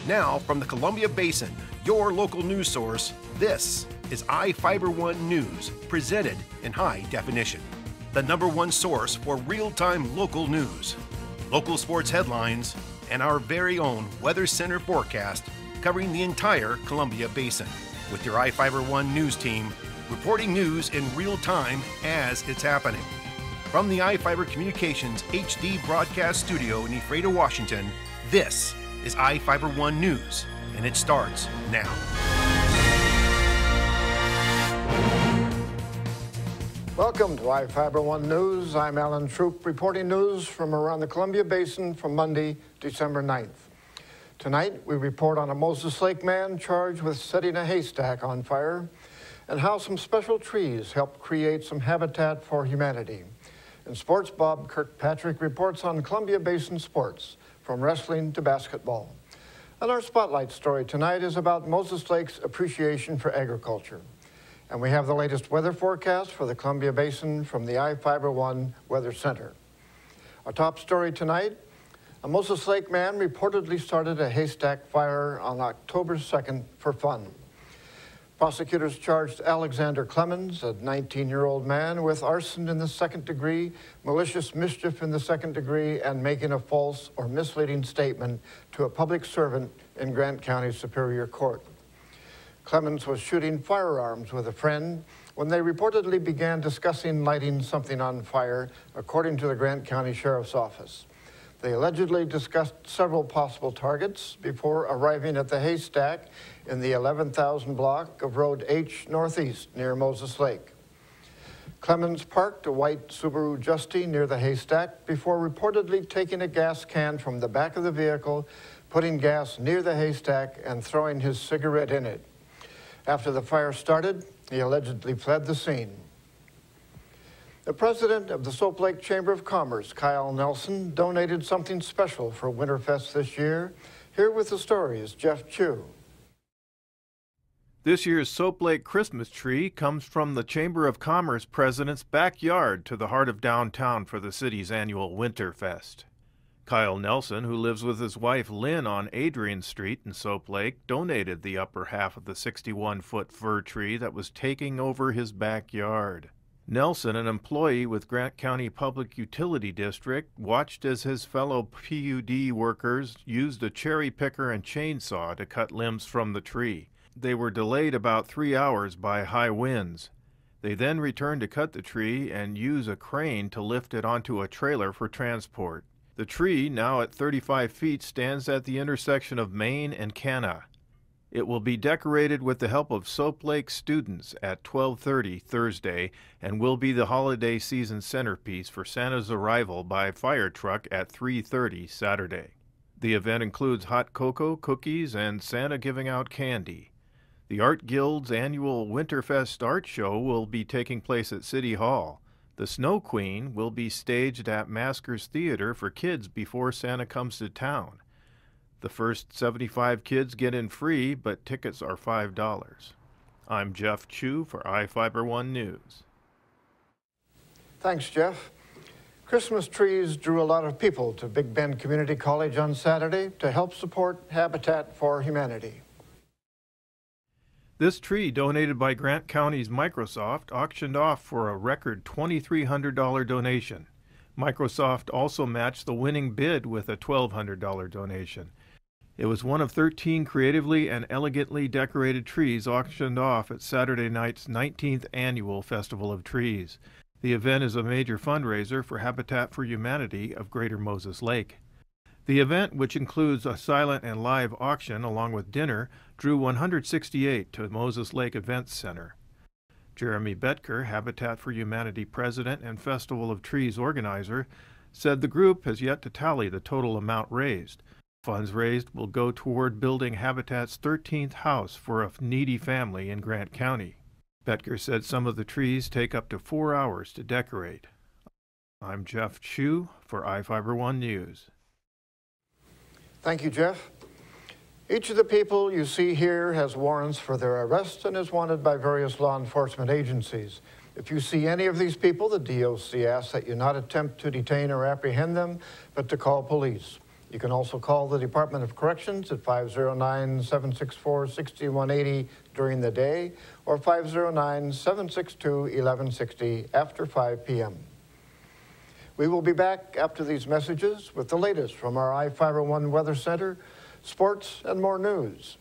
Now, from the Columbia Basin, your local news source, this is iFIBER One News, presented in high definition. The #1 source for real-time local news, local sports headlines, and our very own Weather Center forecast covering the entire Columbia Basin. With your iFIBER One News team, reporting news in real time as it's happening. From the iFIBER Communications HD broadcast studio in Ephrata, Washington, this is iFIBER One News, and it starts now. Welcome to iFIBER One News. I'm Alan Troop, reporting news from around the Columbia Basin from Monday, December 9th. Tonight, we report on a Moses Lake man charged with setting a haystack on fire and how some special trees help create some habitat for humanity. In sports, Bob Kirkpatrick reports on Columbia Basin sports, from wrestling to basketball. And our spotlight story tonight is about Moses Lake's appreciation for agriculture. And we have the latest weather forecast for the Columbia Basin from the iFIBER One Weather Center. Our top story tonight, a Moses Lake man reportedly started a haystack fire on October 2nd for fun. Prosecutors charged Alexander Clemens, a 19-year-old man, with arson in the 2nd degree, malicious mischief in the 2nd degree, and making a false or misleading statement to a public servant in Grant County Superior Court. Clemens was shooting firearms with a friend when they reportedly began discussing lighting something on fire, according to the Grant County Sheriff's Office. They allegedly discussed several possible targets before arriving at the haystack in the 11,000 block of Road H Northeast near Moses Lake. Clemens parked a white Subaru Justy near the haystack before reportedly taking a gas can from the back of the vehicle, putting gas near the haystack, and throwing his cigarette in it. After the fire started, he allegedly fled the scene. The president of the Soap Lake Chamber of Commerce, Kyle Nelson, donated something special for Winterfest this year. Here with the story is Jeff Chu. This year's Soap Lake Christmas tree comes from the Chamber of Commerce president's backyard to the heart of downtown for the city's annual Winterfest. Kyle Nelson, who lives with his wife Lynn on Adrian Street in Soap Lake, donated the upper half of the 61-foot fir tree that was taking over his backyard. Nelson, an employee with Grant County Public Utility District, watched as his fellow PUD workers used a cherry picker and chainsaw to cut limbs from the tree. They were delayed about 3 hours by high winds. They then returned to cut the tree and use a crane to lift it onto a trailer for transport. The tree, now at 35 feet, stands at the intersection of Main and Canna. It will be decorated with the help of Soap Lake students at 12:30 Thursday and will be the holiday season centerpiece for Santa's arrival by fire truck at 3:30 Saturday. The event includes hot cocoa, cookies, and Santa giving out candy. The Art Guild's annual Winterfest art show will be taking place at City Hall. The Snow Queen will be staged at Maskers Theater for kids before Santa comes to town. The first 75 kids get in free, but tickets are $5. I'm Jeff Chu for iFIBER One News. Thanks, Jeff. Christmas trees drew a lot of people to Big Bend Community College on Saturday to help support Habitat for Humanity. This tree, donated by Grant County's Microsoft, auctioned off for a record $2,300 donation. Microsoft also matched the winning bid with a $1,200 donation. It was one of 13 creatively and elegantly decorated trees auctioned off at Saturday night's 19th Annual Festival of Trees. The event is a major fundraiser for Habitat for Humanity of Greater Moses Lake. The event, which includes a silent and live auction along with dinner, drew 168 to Moses Lake Events Center. Jeremy Betker, Habitat for Humanity president and Festival of Trees organizer, said the group has yet to tally the total amount raised. Funds raised will go toward building Habitat's 13th house for a needy family in Grant County. Betker said some of the trees take up to 4 hours to decorate. I'm Jeff Chu for iFIBER One News. Thank you, Jeff. Each of the people you see here has warrants for their arrest and is wanted by various law enforcement agencies. If you see any of these people, the DOC asks that you not attempt to detain or apprehend them, but to call police. You can also call the Department of Corrections at 509-764-6180 during the day or 509-762-1160 after 5 p.m. We will be back after these messages with the latest from our iFIBER One Weather Center, sports, and more news.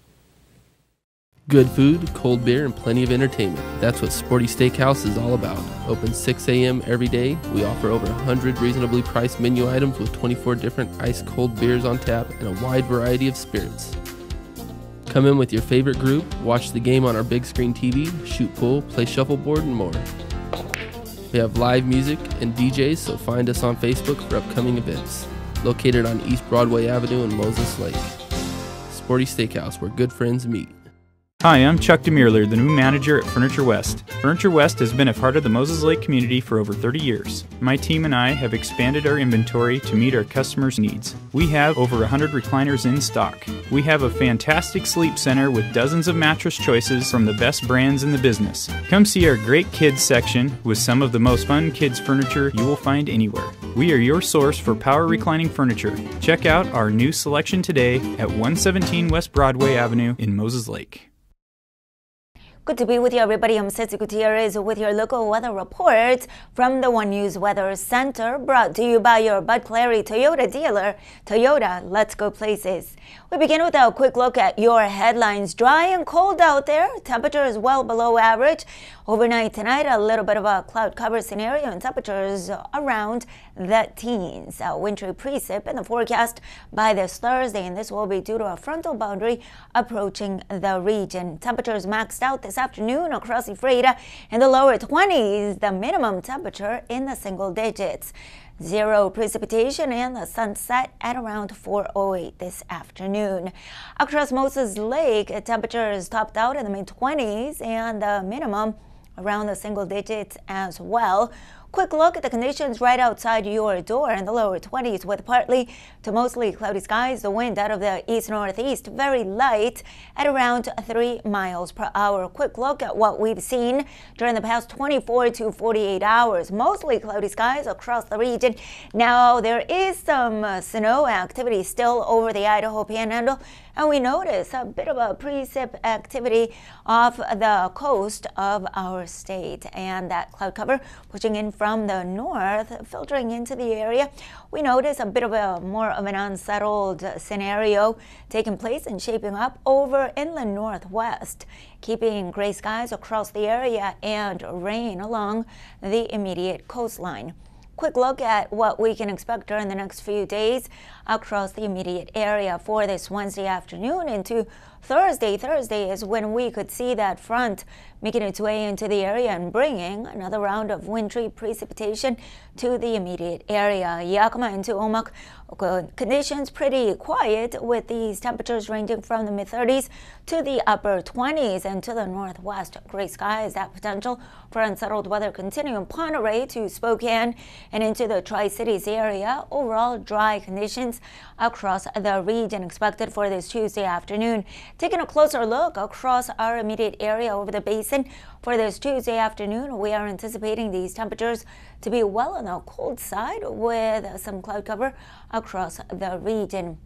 Good food, cold beer, and plenty of entertainment. That's what Sporty Steakhouse is all about. Open 6 a.m. every day. We offer over 100 reasonably priced menu items with 24 different ice-cold beers on tap and a wide variety of spirits. Come in with your favorite group, watch the game on our big screen TV, shoot pool, play shuffleboard, and more. We have live music and DJs, so find us on Facebook for upcoming events. Located on East Broadway Avenue in Moses Lake. Sporty Steakhouse, where good friends meet. Hi, I'm Chuck DeMuerler, the new manager at Furniture West. Furniture West has been a part of the Moses Lake community for over 30 years. My team and I have expanded our inventory to meet our customers' needs. We have over 100 recliners in stock. We have a fantastic sleep center with dozens of mattress choices from the best brands in the business. Come see our great kids section with some of the most fun kids furniture you will find anywhere. We are your source for power reclining furniture. Check out our new selection today at 117 West Broadway Avenue in Moses Lake. Good to be with you, everybody. I'm Ceci Gutierrez with your local weather report from the One News Weather Center, brought to you by your Bud Clary Toyota dealer. Toyota, let's go places. We begin with a quick look at your headlines. Dry and cold out there. Temperature is well below average. Overnight tonight, a little bit of a cloud cover scenario and temperatures around the teens. Wintry precip in the forecast by this Thursday, and this will be due to a frontal boundary approaching the region. Temperatures maxed out this afternoon across Ephrata in the lower 20s, the minimum temperature in the single digits. Zero precipitation and the sun set at around 4:08 this afternoon. Across Moses Lake, temperatures topped out in the mid-20s and the minimum around the single digits as well. Quick look at the conditions right outside your door in the lower 20s with partly to mostly cloudy skies. The wind out of the east-northeast very light at around 3 miles per hour. Quick look at what we've seen during the past 24 to 48 hours. Mostly cloudy skies across the region. Now there is some snow activity still over the Idaho Panhandle, and we notice a bit of a precip activity off the coast of our state, and that cloud cover pushing in from the north, filtering into the area. We notice a bit of a more of an unsettled scenario taking place and shaping up over in the northwest, keeping gray skies across the area and rain along the immediate coastline. Quick look at what we can expect during the next few days across the immediate area for this Wednesday afternoon into Thursday. Thursday is when we could see that front making its way into the area and bringing another round of wintry precipitation to the immediate area. Yakima into Omak, conditions pretty quiet with these temperatures ranging from the mid-30s to the upper 20s, and to the northwest, gray skies. That potential for unsettled weather continuing. Ponderay to Spokane and into the Tri-Cities area. Overall, dry conditions across the region expected for this Tuesday afternoon. Taking a closer look across our immediate area over the basin for this Tuesday afternoon, we are anticipating these temperatures to be well on the cold side with some cloud cover across the region.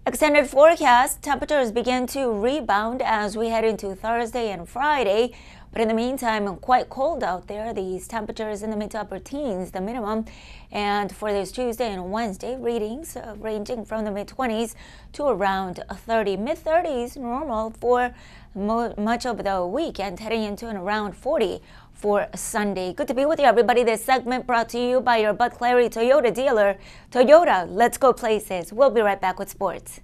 Extended forecast, temperatures begin to rebound as we head into Thursday and Friday. But in the meantime, quite cold out there. These temperatures in the mid to upper teens, the minimum. And for this Tuesday and Wednesday, readings ranging from the mid-20s to around 30. Mid-30s normal for much of the weekend, heading into and around 40 for Sunday. Good to be with you, everybody. This segment brought to you by your Bud Clary Toyota dealer. Toyota, let's go places. We'll be right back with sports.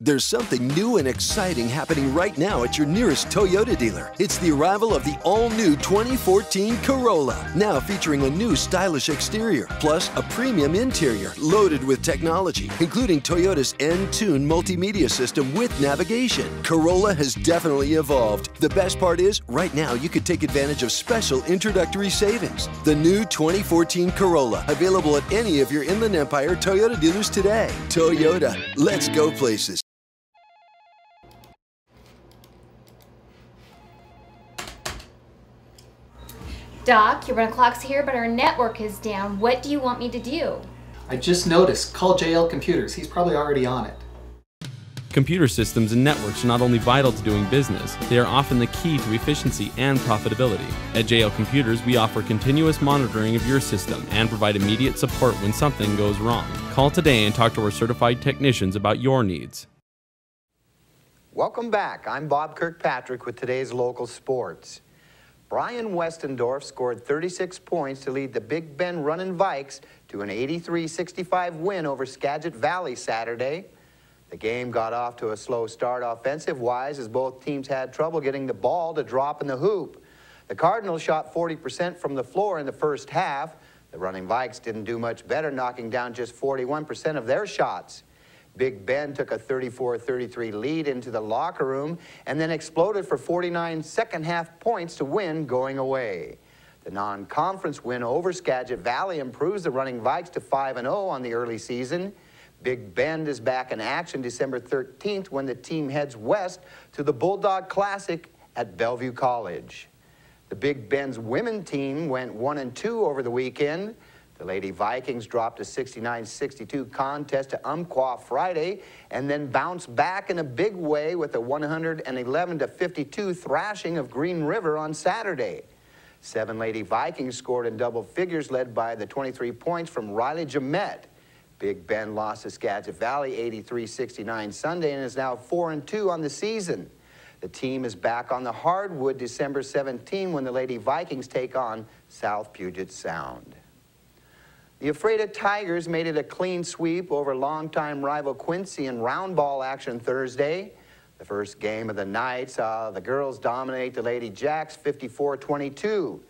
There's something new and exciting happening right now at your nearest Toyota dealer. It's the arrival of the all-new 2014 Corolla, now featuring a new stylish exterior, plus a premium interior loaded with technology, including Toyota's N-Tune multimedia system with navigation. Corolla has definitely evolved. The best part is, right now you could take advantage of special introductory savings. The new 2014 Corolla, available at any of your Inland Empire Toyota dealers today. Toyota, let's go places. Doc, your run clock's here, but our network is down. What do you want me to do? I just noticed. Call JL Computers. He's probably already on it. Computer systems and networks are not only vital to doing business, they are often the key to efficiency and profitability. At JL Computers, we offer continuous monitoring of your system and provide immediate support when something goes wrong. Call today and talk to our certified technicians about your needs. Welcome back. I'm Bob Kirkpatrick with today's local sports. Brian Westendorf scored 36 points to lead the Big Bend Runnin' Vikes to an 83-65 win over Skagit Valley Saturday. The game got off to a slow start offensive-wise as both teams had trouble getting the ball to drop in the hoop. The Cardinals shot 40% from the floor in the first half. The Running Vikes didn't do much better, knocking down just 41% of their shots. Big Bend took a 34-33 lead into the locker room and then exploded for 49 second-half points to win going away. The non-conference win over Skagit Valley improves the Running Vikes to 5-0 on the early season. Big Bend is back in action December 13th when the team heads west to the Bulldog Classic at Bellevue College. The Big Bend's women team went 1-2 over the weekend. The Lady Vikings dropped a 69-62 contest to Umpqua Friday and then bounced back in a big way with a 111-52 thrashing of Green River on Saturday. 7 Lady Vikings scored in double figures led by the 23 points from Riley Jamette. Big Bend lost to Skagit Valley 83-69 Sunday and is now 4-2 on the season. The team is back on the hardwood December 17 when the Lady Vikings take on South Puget Sound. The Ephrata Tigers made it a clean sweep over longtime rival Quincy in round ball action Thursday. The first game of the night saw the girls dominate the Lady Jacks 54-22.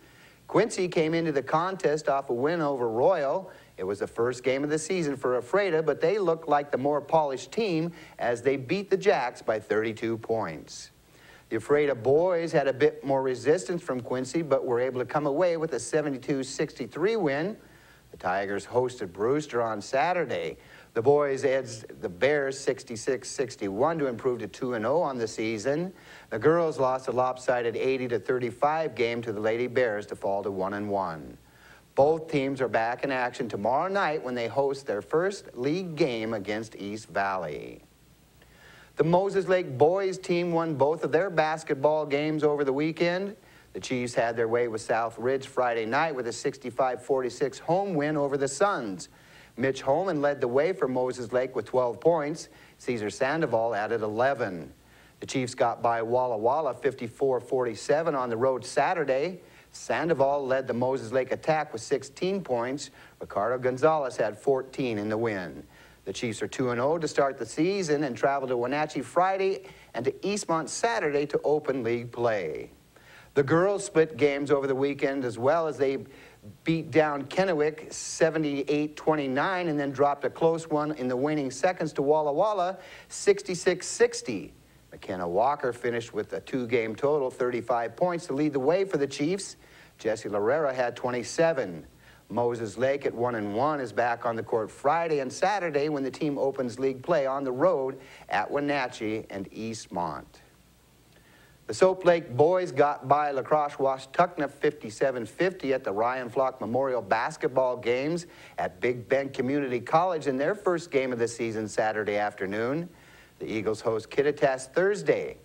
Quincy came into the contest off a win over Royal. It was the first game of the season for Ephrata, but they looked like the more polished team as they beat the Jacks by 32 points. The Ephrata boys had a bit more resistance from Quincy, but were able to come away with a 72-63 win. The Tigers hosted Brewster on Saturday. The boys edged the Bears 66-61 to improve to 2-0 on the season. The girls lost a lopsided 80-35 game to the Lady Bears to fall to 1-1. Both teams are back in action tomorrow night when they host their first league game against East Valley. The Moses Lake boys team won both of their basketball games over the weekend. The Chiefs had their way with South Ridge Friday night with a 65-46 home win over the Suns. Mitch Holman led the way for Moses Lake with 12 points. Cesar Sandoval added 11. The Chiefs got by Walla Walla 54-47 on the road Saturday. Sandoval led the Moses Lake attack with 16 points. Ricardo Gonzalez had 14 in the win. The Chiefs are 2-0 to start the season and travel to Wenatchee Friday and to Eastmont Saturday to open league play. The girls split games over the weekend as well as they beat down Kennewick 78-29 and then dropped a close one in the waning seconds to Walla Walla 66-60. McKenna Walker finished with a 2-game total, 35 points to lead the way for the Chiefs. Jesse Larrera had 27. Moses Lake at 1-1 is back on the court Friday and Saturday when the team opens league play on the road at Wenatchee and Eastmont. The Soap Lake boys got by La Crosse Washtuckna 57-50 at the Ryan Flock Memorial Basketball Games at Big Bend Community College in their first game of the season Saturday afternoon. The Eagles host Kittitas Thursday.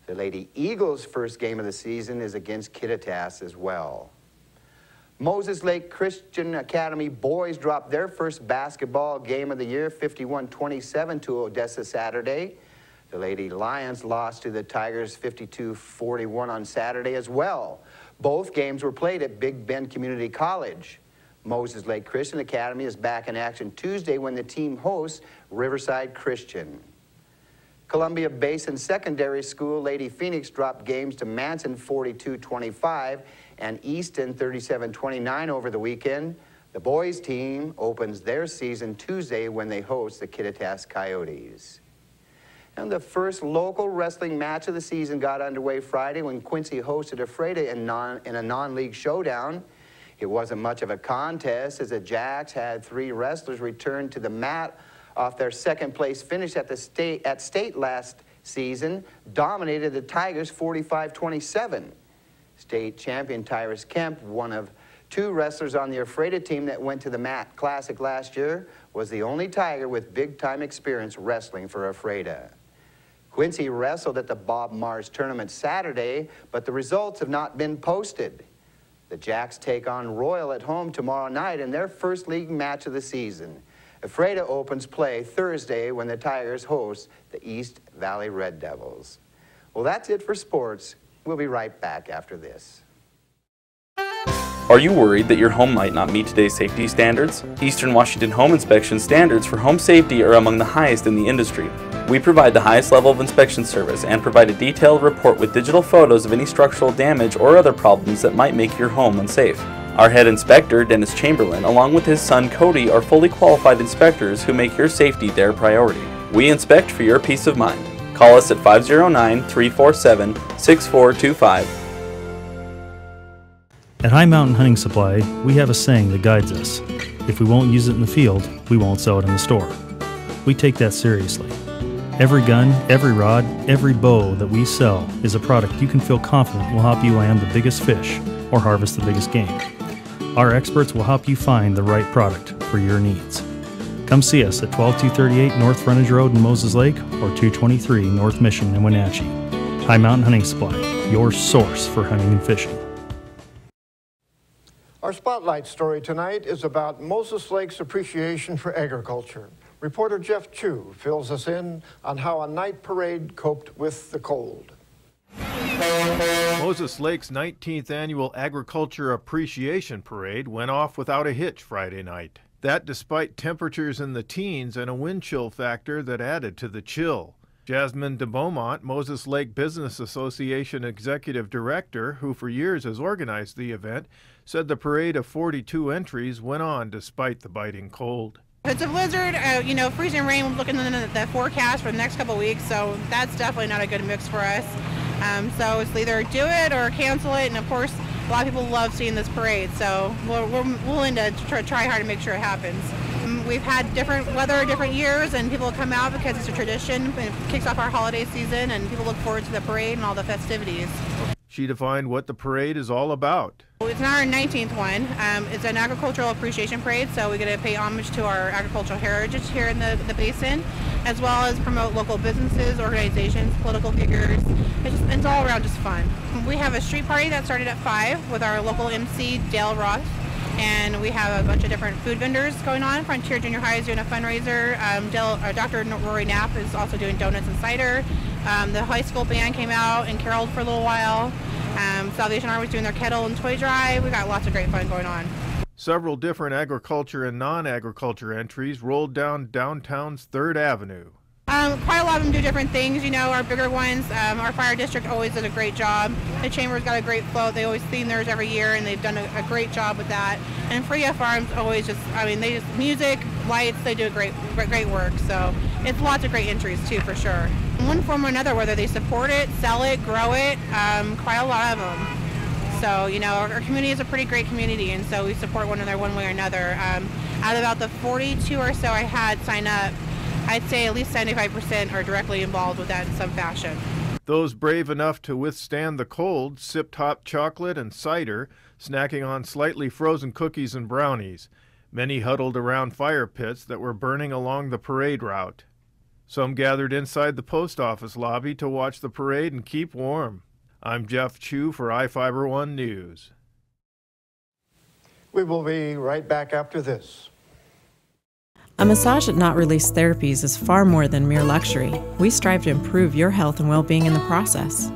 The Lady Eagles' first game of the season is against Kittitas as well. Moses Lake Christian Academy boys dropped their first basketball game of the year 51-27 to Odessa Saturday. The Lady Lions lost to the Tigers 52-41 on Saturday as well. Both games were played at Big Bend Community College. Moses Lake Christian Academy is back in action Tuesday when the team hosts Riverside Christian. Columbia Basin Secondary School Lady Phoenix dropped games to Manson 42-25 and Easton 37-29 over the weekend. The boys team opens their season Tuesday when they host the Kittitas Coyotes. And the first local wrestling match of the season got underway Friday when Quincy hosted Ephrata in a non-league showdown. It wasn't much of a contest as the Jacks had 3 wrestlers return to the mat off their second-place finish at state last season, dominated the Tigers 45-27. State champion Tyrus Kemp, one of 2 wrestlers on the Ephrata team that went to the Mat Classic last year, was the only Tiger with big-time experience wrestling for Ephrata. Quincy wrestled at the Bob Mars tournament Saturday, but the results have not been posted. The Jacks take on Royal at home tomorrow night in their first league match of the season. Ephrata opens play Thursday when the Tigers host the East Valley Red Devils. Well, that's it for sports. We'll be right back after this. Are you worried that your home might not meet today's safety standards? Eastern Washington Home Inspection standards for home safety are among the highest in the industry. We provide the highest level of inspection service and provide a detailed report with digital photos of any structural damage or other problems that might make your home unsafe. Our head inspector, Dennis Chamberlain, along with his son Cody, are fully qualified inspectors who make your safety their priority. We inspect for your peace of mind. Call us at 509-347-6425. At High Mountain Hunting Supply, we have a saying that guides us. If we won't use it in the field, we won't sell it in the store. We take that seriously. Every gun, every rod, every bow that we sell is a product you can feel confident will help you land the biggest fish or harvest the biggest game. Our experts will help you find the right product for your needs. Come see us at 12238 North Frontage Road in Moses Lake or 223 North Mission in Wenatchee. High Mountain Hunting Supply, your source for hunting and fishing. Our spotlight story tonight is about Moses Lake's appreciation for agriculture. Reporter Jeff Chu fills us in on how a night parade coped with the cold. Moses Lake's 19th annual Agriculture Appreciation Parade went off without a hitch Friday night. That despite temperatures in the teens and a wind chill factor that added to the chill. Jasmine de Beaumont, Moses Lake Business Association Executive Director, who for years has organized the event, said the parade of 42 entries went on despite the biting cold. It's a blizzard, freezing rain looking at the forecast for the next couple of weeks, so that's definitely not a good mix for us. So it's either do it or cancel it, and of course a lot of people love seeing this parade, so we're willing to try hard to make sure it happens. We've had different weather different years, and people come out because it's a tradition, and it kicks off our holiday season, and people look forward to the parade and all the festivities. She defined what the parade is all about. It's not our 19th one. It's an agricultural appreciation parade, so we get to pay homage to our agricultural heritage here in the basin, as well as promote local businesses, organizations, political figures. It's all around just fun. We have a street party that started at 5 with our local MC, Dale Roth, and we have a bunch of different food vendors going on. Frontier Junior High is doing a fundraiser. Dr. Rory Knapp is also doing donuts and cider. The high school band came out and caroled for a little while. Salvation Army is doing their kettle and toy drive. We got lots of great fun going on. Several different agriculture and non-agriculture entries rolled down downtown's 3rd Avenue. Quite a lot of them do different things, our bigger ones. Our fire district always does a great job. The chamber's got a great float. They always theme theirs every year, and they've done a great job with that. And Freya Farms always music, lights, they do great work. So it's lots of great entries too, for sure. In one form or another, whether they support it, sell it, grow it, quite a lot of them. So, our community is a pretty great community, and so we support one another one way or another. Out of about the 42 or so I had sign up, I'd say at least 75% are directly involved with that in some fashion. Those brave enough to withstand the cold sipped hot chocolate and cider, snacking on slightly frozen cookies and brownies. Many huddled around fire pits that were burning along the parade route. Some gathered inside the post office lobby to watch the parade and keep warm. I'm Jeff Chu for iFIBER 1 News. We will be right back after this. A massage at Not Release Therapies is far more than mere luxury. We strive to improve your health and well-being in the process.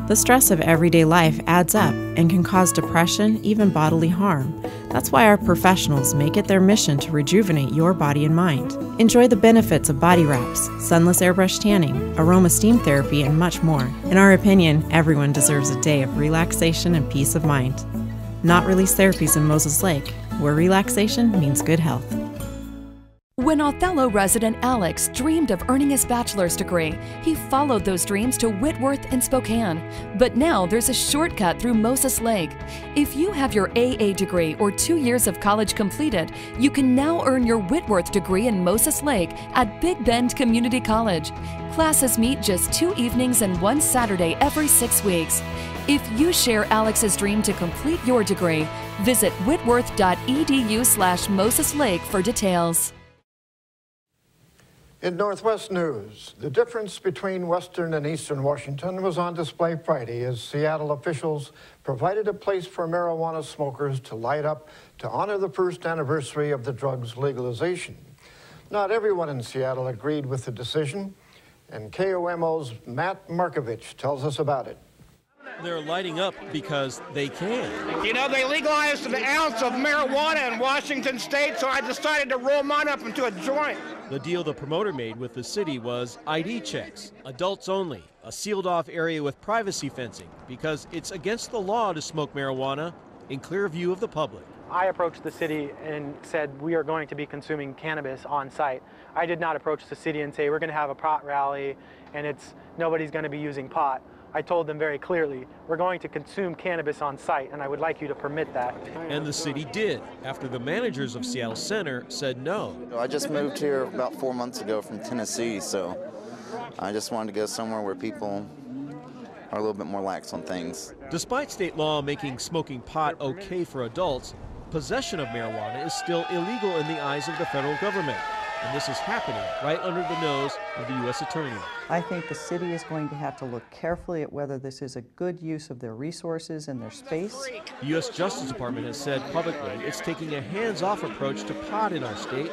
The stress of everyday life adds up and can cause depression, even bodily harm. That's why our professionals make it their mission to rejuvenate your body and mind. Enjoy the benefits of body wraps, sunless airbrush tanning, aroma steam therapy, and much more. In our opinion, everyone deserves a day of relaxation and peace of mind. Not Release Therapies in Moses Lake, where relaxation means good health. When Othello resident Alex dreamed of earning his bachelor's degree, he followed those dreams to Whitworth in Spokane. But now there's a shortcut through Moses Lake. If you have your AA degree or 2 years of college completed, you can now earn your Whitworth degree in Moses Lake at Big Bend Community College. Classes meet just 2 evenings and 1 Saturday every 6 weeks. If you share Alex's dream to complete your degree, visit whitworth.edu/Moses Lake for details. In Northwest news, the difference between Western and Eastern Washington was on display Friday as Seattle officials provided a place for marijuana smokers to light up to honor the first anniversary of the drug's legalization. Not everyone in Seattle agreed with the decision, and KOMO's Matt Markovich tells us about it. They're lighting up because they can. You know, they legalized an ounce of marijuana in Washington State, so I decided to roll mine up into a joint. The deal the promoter made with the city was ID checks, adults only, a sealed-off area with privacy fencing, because it's against the law to smoke marijuana in clear view of the public. I approached the city and said we are going to be consuming cannabis on site. I did not approach the city and say we're going to have a pot rally and nobody's going to be using pot. I told them very clearly, we're going to consume cannabis on site, and I would like you to permit that. And the city did, after the managers of Seattle Center said no. I just moved here about 4 months ago from Tennessee, so I just wanted to go somewhere where people are a little bit more lax on things. Despite state law making smoking pot okay for adults, possession of marijuana is still illegal in the eyes of the federal government. And this is happening right under the nose of the U.S. Attorney. I think the city is going to have to look carefully at whether this is a good use of their resources and their space. The U.S. Justice Department has said publicly it's taking a hands-off approach to pot in our state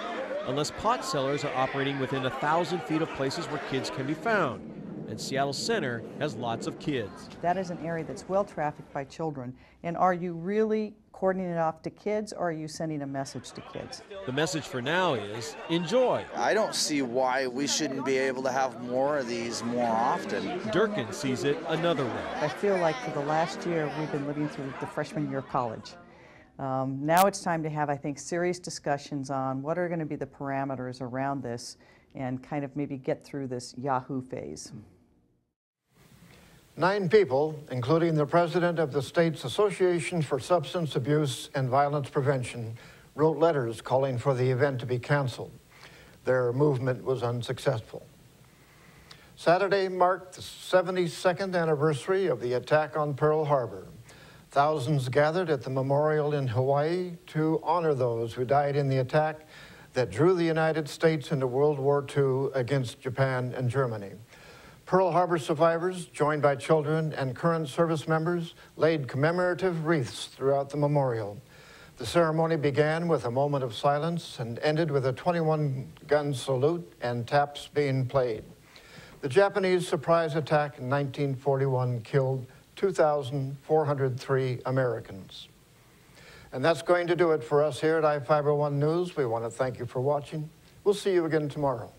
unless pot sellers are operating within 1,000 feet of places where kids can be found. And Seattle Center has lots of kids. That is an area that's well trafficked by children. And are you really cordoning it off to kids, or are you sending a message to kids? The message for now is enjoy. I don't see why we shouldn't be able to have more of these more often. Durkin sees it another way. I feel like for the last year we've been living through the freshman year of college. Now it's time to have, I think, serious discussions on what are going to be the parameters around this and kind of maybe get through this Yahoo phase. 9 people, including the president of the state's Association for Substance Abuse and Violence Prevention, wrote letters calling for the event to be canceled. Their movement was unsuccessful. Saturday marked the 72nd anniversary of the attack on Pearl Harbor. Thousands gathered at the memorial in Hawaii to honor those who died in the attack that drew the United States into World War II against Japan and Germany. Pearl Harbor survivors, joined by children and current service members, laid commemorative wreaths throughout the memorial. The ceremony began with a moment of silence and ended with a 21-gun salute and taps being played. The Japanese surprise attack in 1941 killed 2,403 Americans. And that's going to do it for us here at iFIBER 1 News. We want to thank you for watching. We'll see you again tomorrow.